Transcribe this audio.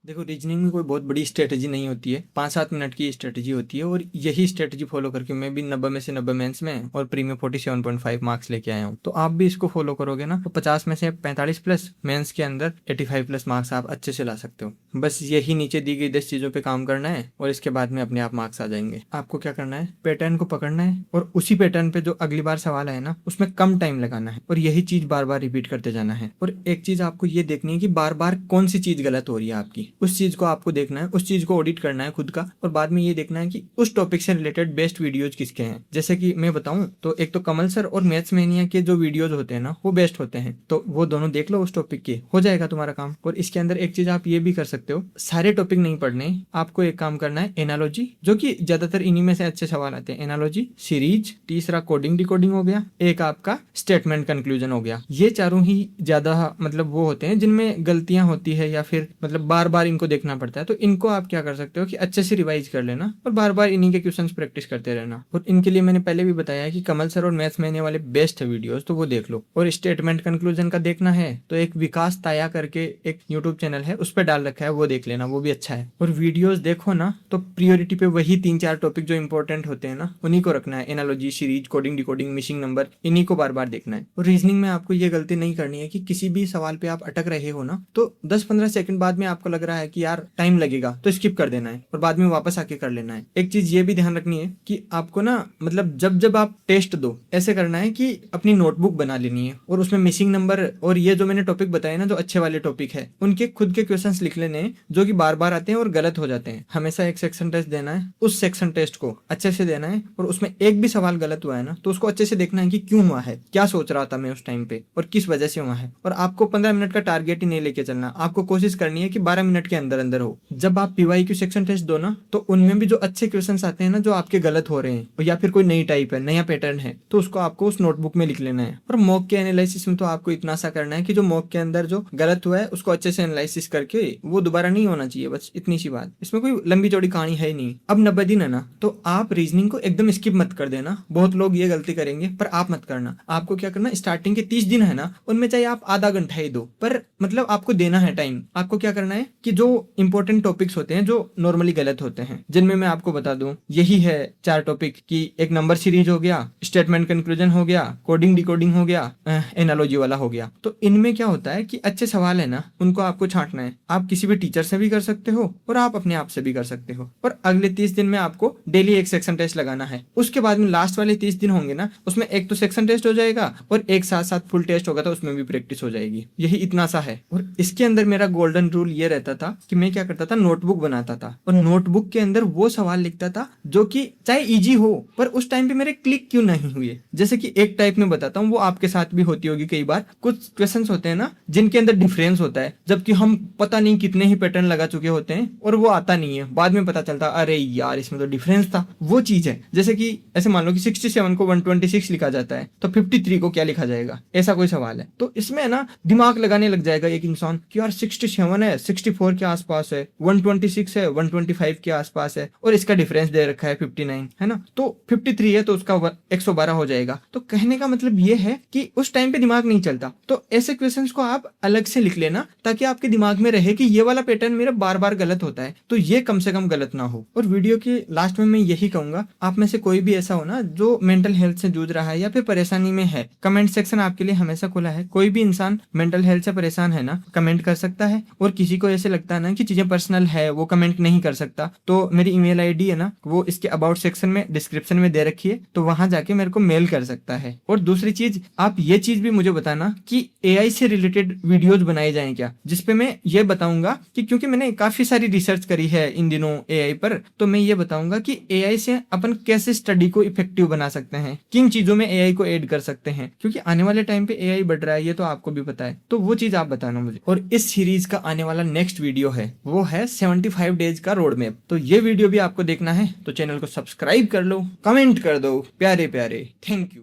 देखो, रीजनिंग में कोई बहुत बड़ी स्ट्रेटजी नहीं होती है, 5-7 मिनट की स्ट्रेटजी होती है और यही स्ट्रेटजी फॉलो करके मैं भी 90 में से 90 मेंस में और प्री में 47.5 मार्क्स लेके आया हूँ। तो आप भी इसको फॉलो करोगे ना तो 50 में से 45 प्लस, मेंस के अंदर 85 प्लस मार्क्स आप अच्छे से ला सकते हो। बस यही नीचे दी गई 10 चीजों पे काम करना है और इसके बाद में अपने आप मार्क्स आ जाएंगे। आपको क्या करना है, पैटर्न को पकड़ना है और उसी पैटर्न पे जो अगली बार सवाल है ना उसमें कम टाइम लगाना है और यही चीज बार बार रिपीट करते जाना है। और एक चीज आपको ये देखनी है कि बार बार कौन सी चीज गलत हो रही है आपकी, उस चीज को आपको देखना है, उस चीज को ऑडिट करना है खुद का और बाद में ये देखना है कि उस टॉपिक से रिलेटेड बेस्ट वीडियोज किसके हैं। जैसे कि मैं बताऊं तो एक तो कमल सर और मैथ्स मैनिया के जो वीडियोज होते हैं ना वो बेस्ट होते हैं, तो वो दोनों देख लो, उस टॉपिक के हो जाएगा तुम्हारा काम। और इसके अंदर एक चीज आप ये भी कर सकते हो, सारे टॉपिक नहीं पढ़ने, आपको एक काम करना है एनालॉजी, जो कि ज्यादातर इन्हीं में से अच्छे सवाल आते हैं। एनालॉजी, सीरीज, तीसरा कोडिंग डिकोडिंग हो गया, एक आपका स्टेटमेंट कंक्लूजन हो गया। ये चारों ही ज्यादा मतलब वो होते हैं जिनमें गलतियां होती है या फिर मतलब बार बार इनको देखना पड़ता है। तो इनको आप क्या कर सकते हो कि अच्छे से रिवाइज कर लेना और बार बार इन्हीं के क्वेश्चंस प्रैक्टिस करते रहना। और इनके लिए मैंने पहले भी बताया है कि कमल सर और मैथ्स मैनिया वाले बेस्ट है वीडियोस, तो वो देख लो। और स्टेटमेंट कंक्लूजन का देखना है तो एक विकास ताया करके एक यूट्यूब चैनल है, उस पर डाल रखा है, वो देख लेना, वो भी अच्छा है। और वीडियोस देखो ना तो प्रियोरिटी पे वही 3-4 टॉपिक जो इंपॉर्टेंट होते हैं ना उन्हीं को रखना है। Analogy, series, coding decoding, missing number, इन्हीं को बार बार देखना है। और रीजनिंग में आपको ये गलती नहीं करनी है कि किसी भी सवाल पे आप अटक रहे हो ना तो 10-15 सेकंड बाद में आपको लग रहा है कि यार टाइम लगेगा तो स्किप कर देना है और बाद में वापस आके कर लेना है। एक चीज ये भी ध्यान रखनी है कि आपको ना मतलब जब जब आप टेस्ट दो ऐसे करना है कि अपनी नोटबुक बना लेनी है और उसमें मिसिंग नंबर और ये जो मैंने टॉपिक बताए ना जो अच्छे वाले टॉपिक है उनके खुद के क्वेश्चंस लिख लेने हैं जो कि बार बार आते हैं और गलत हो जाते हैं। हमेशा एक सेक्शन टेस्ट देना है, उस सेक्शन टेस्ट को अच्छे से देना है और उसमें एक भी सवाल गलत हुआ है ना तो उसको अच्छे से देखना है कि क्यों हुआ है, क्या सोच रहा था मैं उस टाइम पे और किस वजह से हुआ है। और आपको 15 मिनट का टारगेट ही नहीं लेके चलना, आपको कोशिश करनी है कि 12 मिनट के अंदर अंदर हो। जब आप पीवाईक्यू सेक्शन टेस्ट दो ना तो उनमें भी जो अच्छे क्वेश्चंस आते हैं ना जो आपके गलत हो रहे हैं या फिर कोई नई टाइप है, नया पैटर्न है, तो उसको आपको उस नोटबुक में लिख लेना है। और मॉक के एनालिसिस में तो आपको इतना सा करना है कि जो मॉक के अंदर जो गलत हुआ है उसको अच्छे से एनालिसिस करके वो दोबारा नहीं होना चाहिए, बस इतनी सी बात। इसमें कोई लंबी चौड़ी कहानी है ही नहीं। अब 90 दिन है ना तो आप रीजनिंग को एकदम स्किप मत कर देना, बहुत लोग ये गलती करेंगे पर आप मत करना। आपको क्या करना, स्टार्टिंग के 30 दिन है ना उनमें चाहे आप आधा घंटा ही दो पर मतलब आपको देना है टाइम। आपको क्या करना है कि जो इंपॉर्टेंट टॉपिक्स होते हैं जो नॉर्मली गलत होते हैं, जिनमें मैं आपको बता दूं यही है 4 टॉपिक की, एक नंबर सीरीज हो गया, स्टेटमेंट कंक्लूजन हो गया, कोडिंग डिकोडिंग हो गया, एनालॉजी वाला हो गया। तो इनमें क्या होता है कि अच्छे सवाल है ना उनको आपको छांटना है। आप किसी भी टीचर से भी कर सकते हो और आप अपने आप से भी कर सकते हो। और अगले 30 दिन में आपको डेली एक सेक्शन टेस्ट लगाना है। उसके बाद में लास्ट वाले 30 दिन होंगे ना उसमें एक तो सेक्शन टेस्ट हो जाएगा और एक साथ साथ फुल टेस्ट होगा तो उसमें भी प्रैक्टिस हो जाएगी। यही इतना सा है। और इसके अंदर मेरा गोल्डन रूल ये रहता था कि मैं क्या करता था, नोटबुक बनाता था और नोटबुक के अंदर वो सवाल लिखता था जो कि चाहे इजी हो पर उस टाइम पे मेरे क्लिक क्यों नहीं हुए। जैसे कि एक टाइप में बताता हूँ, वो आपके साथ भी होती होगी कई बार। कुछ क्वेश्चंस होते हैं ना जिनके अंदर डिफरेंस होता है जबकि हम पता नहीं कितने ही पैटर्न लगा चुके होते हैं और वो आता नहीं है, बाद में पता चलता अरे यार इसमें तो डिफरेंस था। वो चीज है जैसे कि ऐसे मान लो कि 67 को 126 लिखा जाता है तो 53 को क्या लिखा जाएगा, ऐसा कोई सवाल है। तो इसमें ना दिमाग लगाने लग जाएगा एक इंसान कि यार 67 है, 64 के आसपास है, 126 है, 125 के आसपास है और इसका डिफरेंस दे रखा है 59 है ना, तो 53 है तो उसका 112 हो जाएगा। तो कहने का मतलब ये है कि उस टाइम पे दिमाग नहीं चलता। तो ऐसे क्वेश्चंस को आप अलग से लिख लेना ताकि आपके दिमाग में रहे कि ये वाला पैटर्न मेरा बार बार गलत होता है तो ये कम से कम गलत ना हो। और वीडियो के लास्ट में मैं यही कहूंगा, आप में से कोई भी ऐसा हो ना जो मेंटल हेल्थ से जूझ रहा है या फिर परेशानी में है, कमेंट सेक्शन आपके लिए हमेशा खुला है। कोई भी इंसान मेंटल हेल्थ से परेशान है ना कमेंट कर सकता है। और किसी को ऐसे लगता है ना कि चीजें पर्सनल है वो कमेंट नहीं कर सकता तो मेरी ईमेल आईडी है ना वो इसके अबाउट सेक्शन में डिस्क्रिप्शन में दे रखी है, तो वहां जाके मेरे को मेल कर सकता है। और दूसरी चीज, आप ये चीज भी मुझे बताना कि एआई से रिलेटेड वीडियोज बनाए जाएं क्या, जिसपे मैं ये बताऊंगा कि क्योंकि मैंने काफी सारी रिसर्च करी है इन दिनों एआई पर, तो मैं ये बताऊंगा कि एआई से अपन कैसे स्टडी को इफेक्टिव बना सकते हैं, किन चीजों में एआई को ऐड कर सकते हैं, क्योंकि आने वाले टाइम पे एआई बढ़ रहा है ये तो आपको भी पता है। तो वो चीज आप बताना मुझे। और इस सीरीज का आने वाला नेक्स्ट वीडियो है वो है 75 डेज का रोड मैप। तो ये वीडियो भी आपको देखना है तो चैनल को सब्सक्राइब कर लो, कमेंट कर दो प्यारे प्यारे। Thank you.